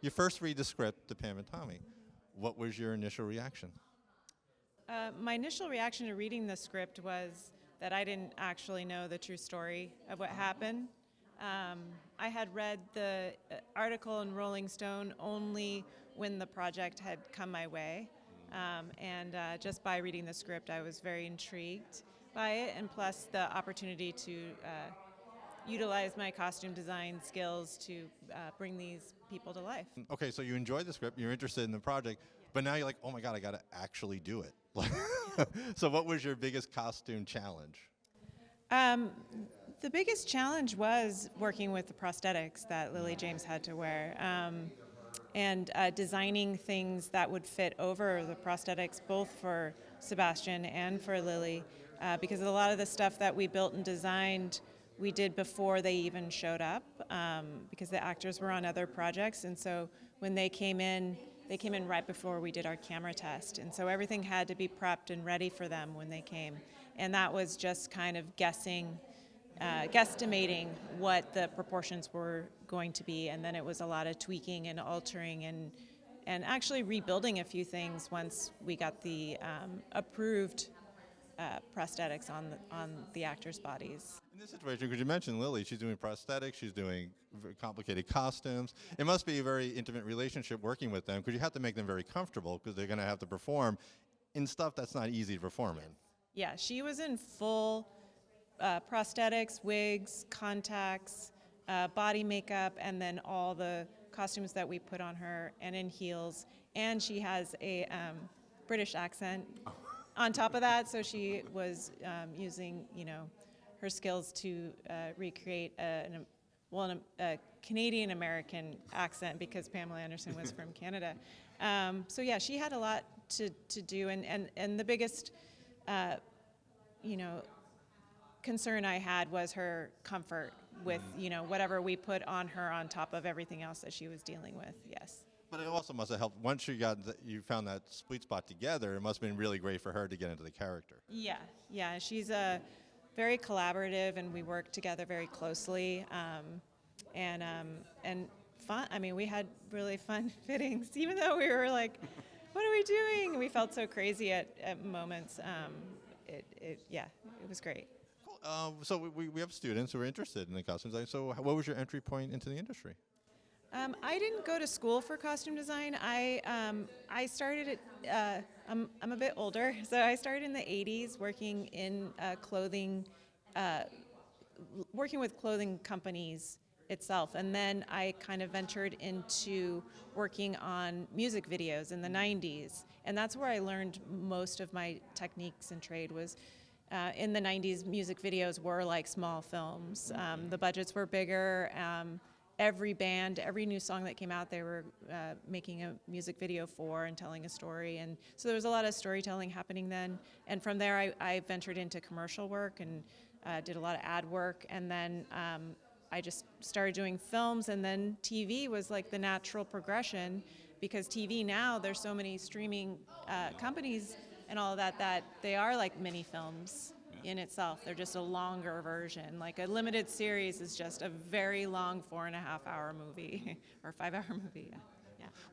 you first read the script to Pam and Tommy. What was your initial reaction? My initial reaction to reading the script was that I didn't actually know the true story of what happened. I had read the article in Rolling Stone only when the project had come my way. And just by reading the script, I was very intrigued by it, and plus the opportunity to utilize my costume design skills to bring these people to life. Okay, so you enjoyed the script, you're interested in the project, but now you're like, oh my God, I got to actually do it. So what was your biggest costume challenge? The biggest challenge was working with the prosthetics that Lily James had to wear, and designing things that would fit over the prosthetics, both for Sebastian and for Lily, because a lot of the stuff that we built and designed we did before they even showed up, because the actors were on other projects, and so when they came in right before we did our camera test, and so everything had to be prepped and ready for them when they came, and that was just kind of guesstimating what the proportions were going to be, and then it was a lot of tweaking and altering and actually rebuilding a few things once we got the approved prosthetics on the actors' bodies. In this situation, because you mentioned Lily, she's doing prosthetics, she's doing very complicated costumes. It must be a very intimate relationship working with them, because you have to make them very comfortable, because they're going to have to perform in stuff that's not easy to perform in. Yeah, she was in full prosthetics, wigs, contacts, body makeup, and then all the costumes that we put on her, and in heels. And she has a British accent on top of that, so she was using, her skills to recreate a Canadian-American accent, because Pamela Anderson was from Canada. So yeah, she had a lot to do, and the biggest, concern I had was her comfort with, whatever we put on her on top of everything else that she was dealing with. Yes. But it also must have helped. Once you found that sweet spot together, it must have been really great for her to get into the character. Yeah. She's very collaborative, and we work together very closely, and fun. I mean, we had really fun fittings, even though we were like, "What are we doing?" We felt so crazy at moments. It was great. So we have students who are interested in the costume design. So what was your entry point into the industry? I didn't go to school for costume design. I started at, I'm a bit older, so I started in the 80s working in clothing, working with clothing companies itself. And then I kind of ventured into working on music videos in the 90s. And that's where I learned most of my techniques and trade was in the 90s, music videos were like small films. The budgets were bigger. Every band, every new song that came out, they were making a music video for and telling a story. And so there was a lot of storytelling happening then. And from there, I ventured into commercial work and did a lot of ad work. And then I just started doing films. And then TV was like the natural progression, because TV now, there's so many streaming companies and all of that they are like mini films in itself. They're just a longer version. Like a limited series is just a very long 4.5-hour movie or 5-hour movie. Yeah.